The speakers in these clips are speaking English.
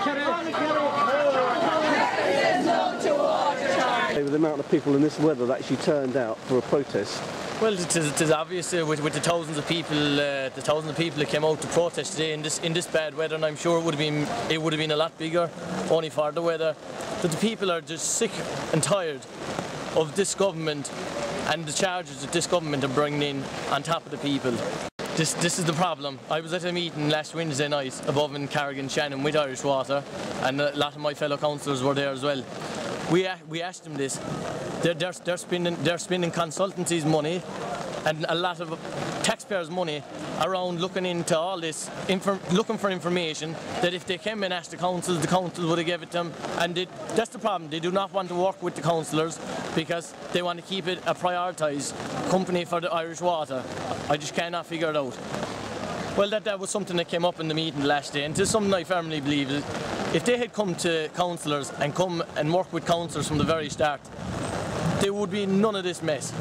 With the amount of people in this weather that actually turned out for a protest. Well, it is obvious with the thousands of people, that came out to protest today in this bad weather, and I'm sure it would have been a lot bigger, only for the weather. That the people are just sick and tired of this government and the charges that this government are bringing in on top of the people. This is the problem. I was at a meeting last Wednesday night above in Carrigan Shannon with Irish Water, and a lot of my fellow councillors were there as well. We asked them this. They're spending consultancies' money and a lot of taxpayers' money around looking into all this, looking for information that if they came and asked the council would have given it to them. And that's the problem. They do not want to work with the councillors because they want to keep it a prioritised company for the Irish Water. I just cannot figure it out. Well, that was something that came up in the meeting last day, and it is something I firmly believe is if they had come to councillors and come and work with councillors from the very start, there would be none of this mess.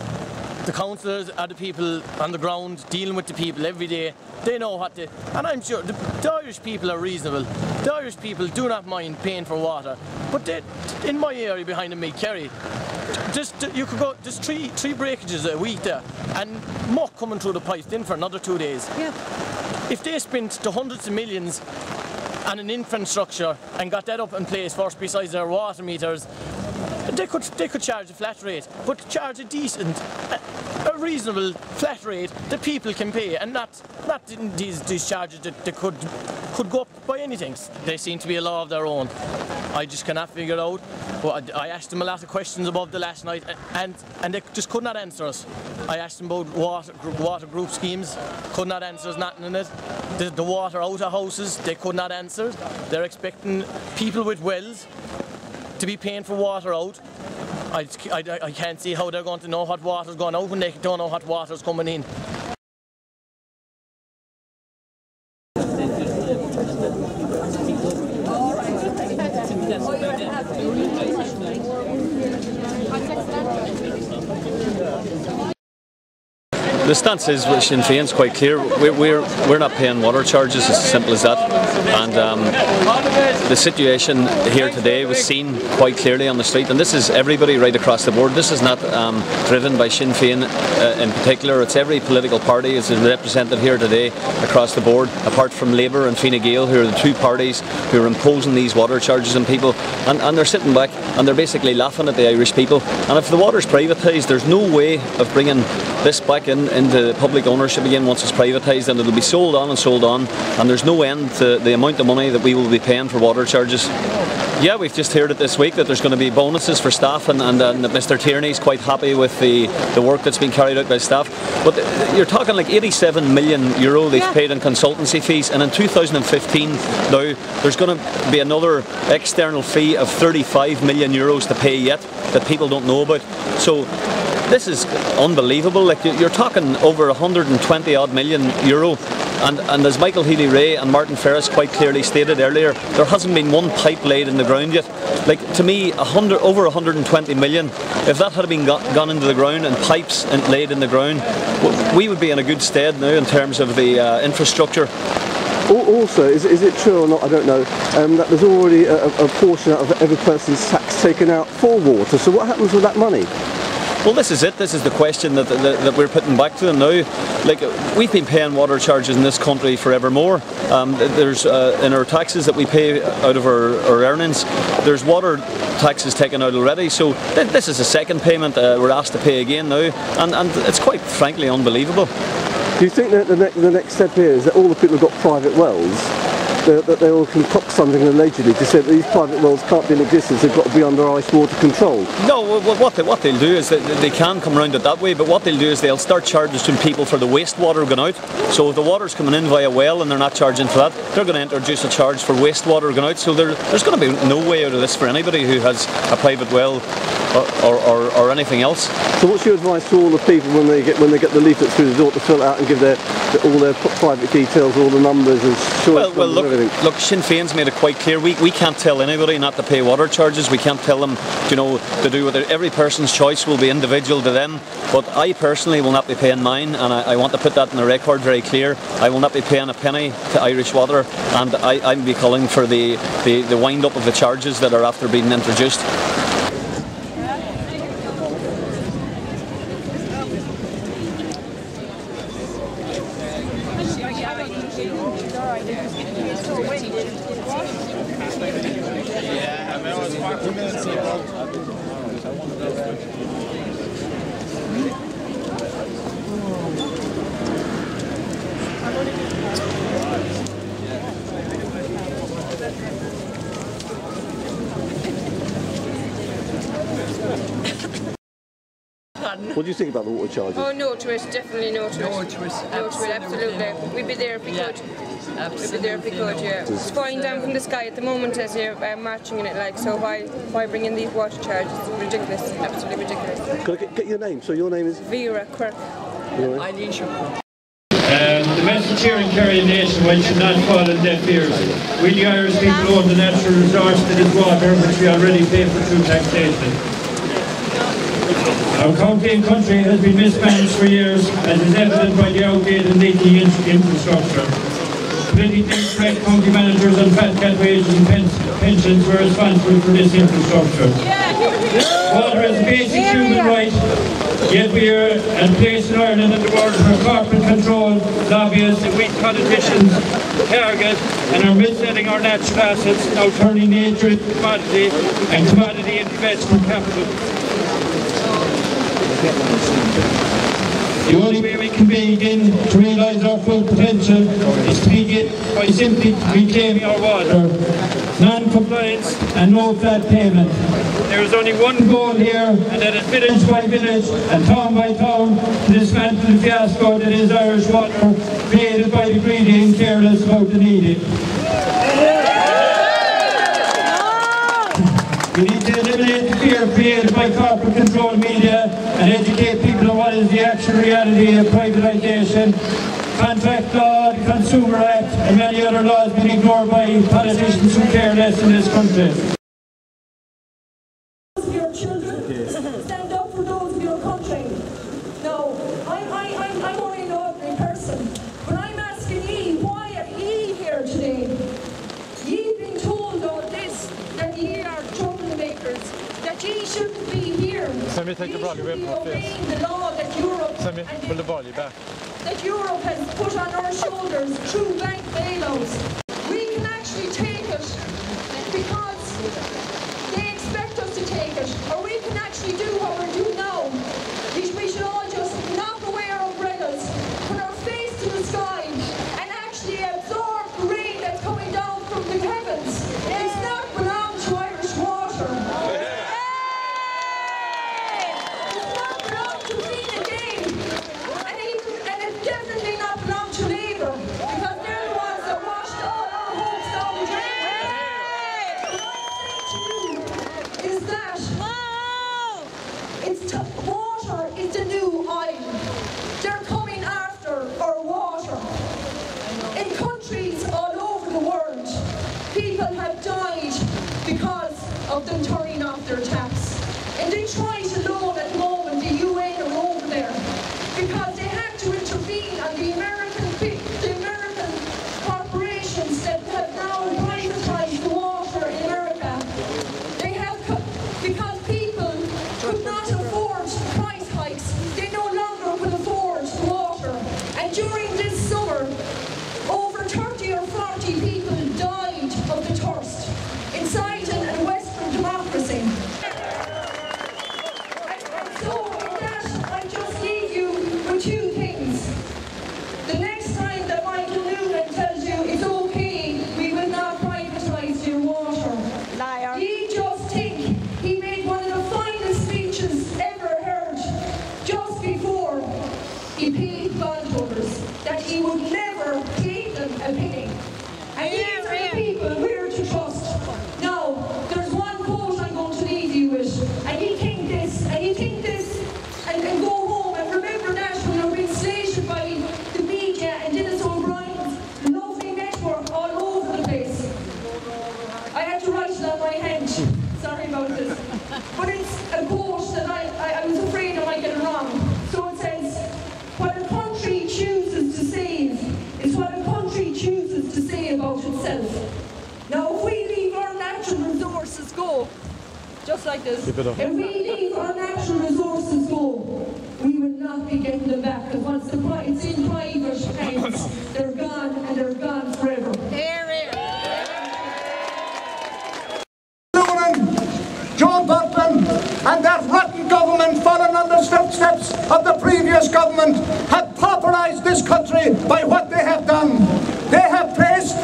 The councillors are the people on the ground dealing with the people every day. They know what they... And I'm sure the Irish people are reasonable. The Irish people do not mind paying for water. But in my area behind me, Kerry, you could go, there's three breakages a week there, and muck coming through the pipes in for another 2 days. Yeah. If they spent the hundreds of millions on an infrastructure and got that up in place first besides their water meters, they could charge a flat rate, but charge a decent, a reasonable flat rate that people can pay, and not these charges that they could go up by anything. They seem to be a law of their own. I just cannot figure it out. Well, I asked them a lot of questions about the last night, and they just could not answer us. I asked them about water group schemes, could not answer us nothing in it. The water out of houses, they could not answer. They're expecting people with wells to be paying for water out. I can't see how they're going to know what water's going out when they don't know what water's coming in. The stance is with Sinn Féin's quite clear. We're not paying water charges, it's as simple as that. And the situation here today was seen quite clearly on the street, and this is everybody right across the board. This is not driven by Sinn Féin in particular. It's every political party is represented here today across the board, apart from Labour and Fine Gael, who are the two parties who are imposing these water charges on people. And they're sitting back and they're basically laughing at the Irish people. And if the water's privatised, there's no way of bringing this back into public ownership again once it's privatised, and it'll be sold on, and there's no end to the amount of money that we will be paying for water charges. Yeah, we've just heard it this week that there's going to be bonuses for staff, and that Mr Tierney's quite happy with the work that's been carried out by staff. But you're talking like €87 million they've paid in consultancy fees, and in 2015 now there's going to be another external fee of €35 million to pay yet that people don't know about. So this is unbelievable. Like, you're talking over 120 odd million euro, and as Michael Healy Rae and Martin Ferris quite clearly stated earlier, there hasn't been one pipe laid in the ground yet. Like, to me, over 120 million, if that had been gone into the ground and pipes laid in the ground, we would be in a good stead now in terms of the infrastructure. Also, is it true or not, I don't know, that there's already a portion out of every person's tax taken out for water, so what happens with that money? Well, this is it. This is the question that we're putting back to them now. Like, we've been paying water charges in this country forevermore. There's in our taxes that we pay out of our earnings, there's water taxes taken out already. So this is the second payment we're asked to pay again now, and it's quite frankly unbelievable. Do you think that the next step here is that all the people who've got private wells, that they all concoct something allegedly to say that these private wells can't be in existence, they've got to be under ice water control? No, what they'll do is that they can come around it that way, but what they'll do is they'll start charging some people for the wastewater going out. So if the water's coming in via well and they're not charging for that, they're going to introduce a charge for wastewater going out. So there's going to be no way out of this for anybody who has a private well or anything else. So what's your advice to all the people when they get the leaflet through the door to fill it out and give all their private details, all the numbers and Well, look, do you think? Look, Sinn Féin's made it quite clear. We can't tell anybody not to pay water charges. We can't tell them, you know, to do with it. Every person's choice will be individual to them. But I personally will not be paying mine, and I want to put that in the record very clear. I will not be paying a penny to Irish Water, and I'll be calling for the wind up of the charges that are after being introduced. What do you think about the water charges? Oh, no to it, definitely no to it. No to it, absolutely. We'd be there if we could. We'd be there if we could, yeah. It's falling down from the sky at the moment as you're marching in it, like, so why bring in these water charges? It's ridiculous, absolutely ridiculous. Can I get your name? So your name is? Vera Quirk. The message here in Kerry nationwide should not fall on deaf ears. We the Irish people own the natural resource that is water, which we already pay for through taxation. Our county and country has been mismanaged for years, as is evident by the outdated and leaky infrastructure. Politically correct county managers on fat cat wages and pensions were responsible for this infrastructure. Water is a basic human right, yet we are at a place in Ireland and the world where corporate control, lobbyists and weak politicians target and are mis-selling our natural assets, now turning nature into commodity and commodity into investment capital. The only way we can begin to realise our full potential is to begin by simply reclaiming our water. Non-compliance and no flat payment. There is only one goal here, and that is village by village and town by town to dismantle the fiasco that is Irish water, created by the greedy and careless about the needy. We need to eliminate the fear created by corporate controlled media and educate people on what is the actual reality of privatisation. Contract law, the Consumer Act and many other laws being ignored by politicians who care less in this country. Your children, stand up for those of your country. No, I'm only an ordinary person, but I'm asking ye, why are ye here today? Ye've been told all this, that ye are troublemakers, that ye shouldn't be here. Ye should be obeying the law that Europe that Europe has put on our shoulders through bank bailouts. We can actually take it because they expect us to take it, or we can actually do what we're doing now. We should all just knock away our umbrellas, put our face to the sky, and actually absorb the rain that's coming down from the heavens. It's not belong to Irish water. It's not belong to Fine Gael, and it definitely not belong to Labour, because they're the ones that washed all our hopes down the drain. What I'm saying to you is that water is the new oil. They're coming after our water. In countries all over the world, people have died because of them turning off their taps. And they try to loan at the moment, the UN are over there, because they have to intervene on the American corporations that have now privatized the water in America. They have, because people could not afford price hikes, they no longer could afford water. And during this summer, over 30 or 40 people died of the thirst inside a Western democracy. And so in that, I just leave you with two things. The next time that Michael Noonan tells you it's okay, we will not privatise your water. Liar. He just think he made one of the finest speeches ever heard just before he paid bondholders, that he would never pay them a penny. And these are the people we're to trust. Now, there's one quote I'm going to leave you with, and you think this, and you think this, and go home and remember that when you're being slated by the media and Dennis O'Brien's lovely network all over the place. myself. Now, if we leave our natural resources go, just like this, if we leave our natural resources go, we will not be getting them back. Because once it's in private hands, they're gone and they're gone forever. Joe Burton and that rotten government, following on the footsteps of the previous government, have pauperised this country by what they have done. They have placed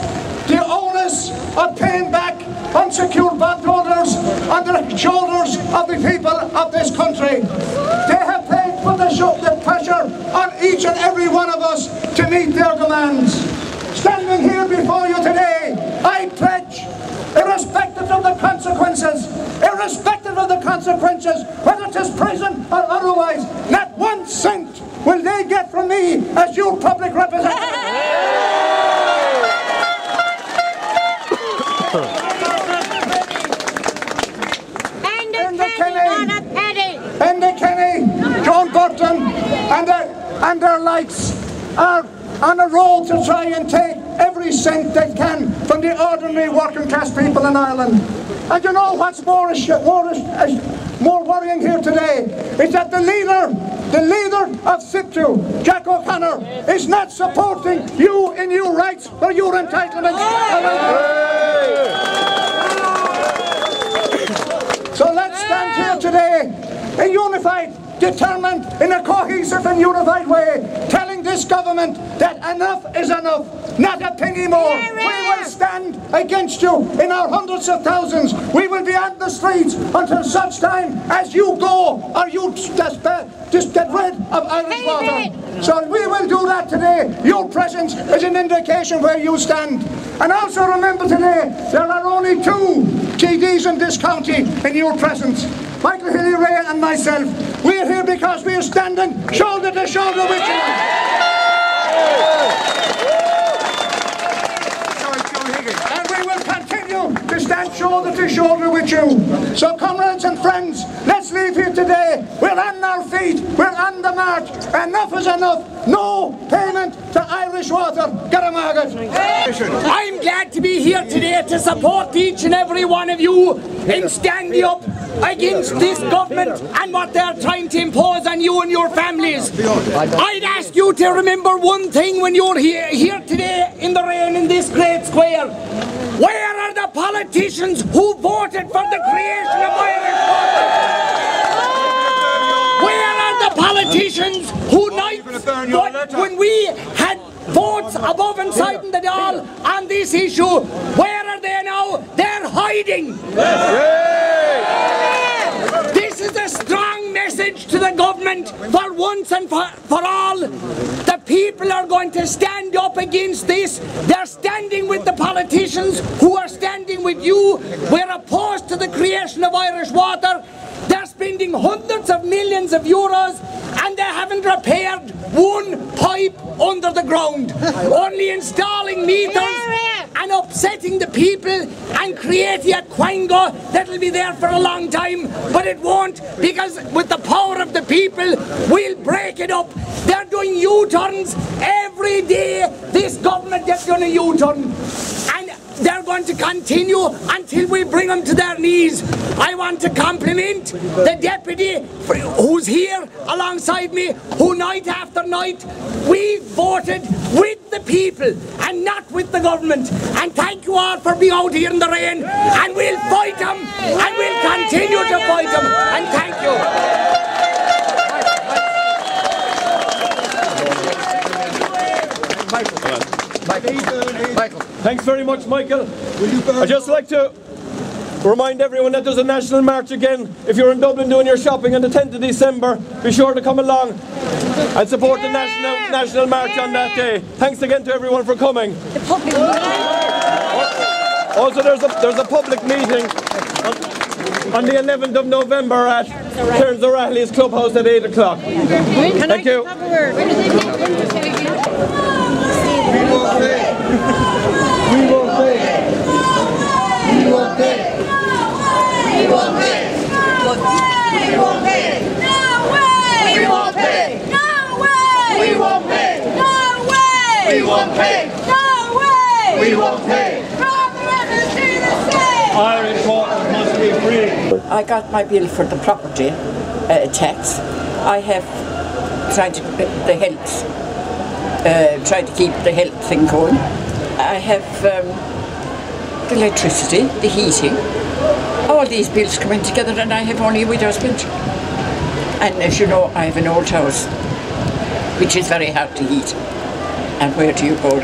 the onus of paying back unsecured bondholders on the shoulders of the people of this country. They have put the pressure on each and every one of us to meet their demands. Standing here before you today, I pledge, irrespective of the consequences, whether it is prison or otherwise, not 1 cent will they get from me as your public representative. Enda Kenny, John Burton and their likes are on a roll to try and take every cent they can from the ordinary working class people in Ireland. And you know what's more worrying here today is that the leader of SIPTU, Jack O'Connor, is not supporting you in your rights or your entitlements. So let's stand here today, a unified, determined, in a cohesive and unified way, telling this government that enough is enough, not a penny more. We will stand against you in our hundreds of thousands. We will be on the streets until such time as you go or you just get rid of Irish water. So we will do that today. Your presence is an indication where you stand. And also remember today, there are only 2 TDs in this county in your presence. Michael Healy Rae and myself. We're here because we are standing shoulder to shoulder with you. And we will continue to stand shoulder to shoulder with you. So comrades and friends, let's leave here today. We're on our feet. We're on the march. Enough is enough. No payment to Irish water. I'm glad to be here today to support each and every one of you in standing up against this government and what they're trying to impose on you and your families. I'd ask you to remember one thing when you're here today in the rain in this great square. Where are the politicians who voted for the creation of Irish water? Where are the politicians who when we had votes above and side in the Dáil on this issue, where are they now? They're hiding. This is a strong message to the government for once and for all. The people are going to stand up against this. They're standing with the politicians who are standing with you. We're opposed to the creation of Irish water. They're spending hundreds of millions of euros and they haven't repaired one pipe under the ground. Only installing meters and upsetting the people and creating a quango that'll be there for a long time, but it won't, because with the power of the people we'll break it up. They're doing U-turns every day. This government is doing a U-turn and they're going to continue until we bring them to their knees. I want to compliment the deputy who's here alongside me, who night after night we voted with the people and not with the government. And thank you all for being out here in the rain, and we'll fight them and we'll continue to fight them. And thank you. Michael. Thanks very much, Michael. I'd just like to remind everyone that there's a national march again. If you're in Dublin doing your shopping on the 10th of December, be sure to come along and support the national march on that day. Thanks again to everyone for coming. Also, there's a public meeting on the 11th of November at Terence O'Reilly's Clubhouse at 8 o'clock. Thank you. We will pay. We will pay. We will pay. We will pay. No way. We won't pay. No way. We won't pay. No way. We won't pay. No way. We won't pay. I got my bill for the property tax. I have tried to the health, tried to keep the health thing going. I have the electricity, the heating. All these bills coming together, and I have only a widow's pension. And as you know, I have an old house, which is very hard to heat. And where do you go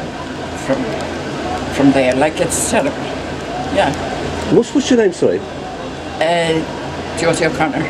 from there? Like, it's terrible. Yeah. What's your name, sorry? Josie O'Connor.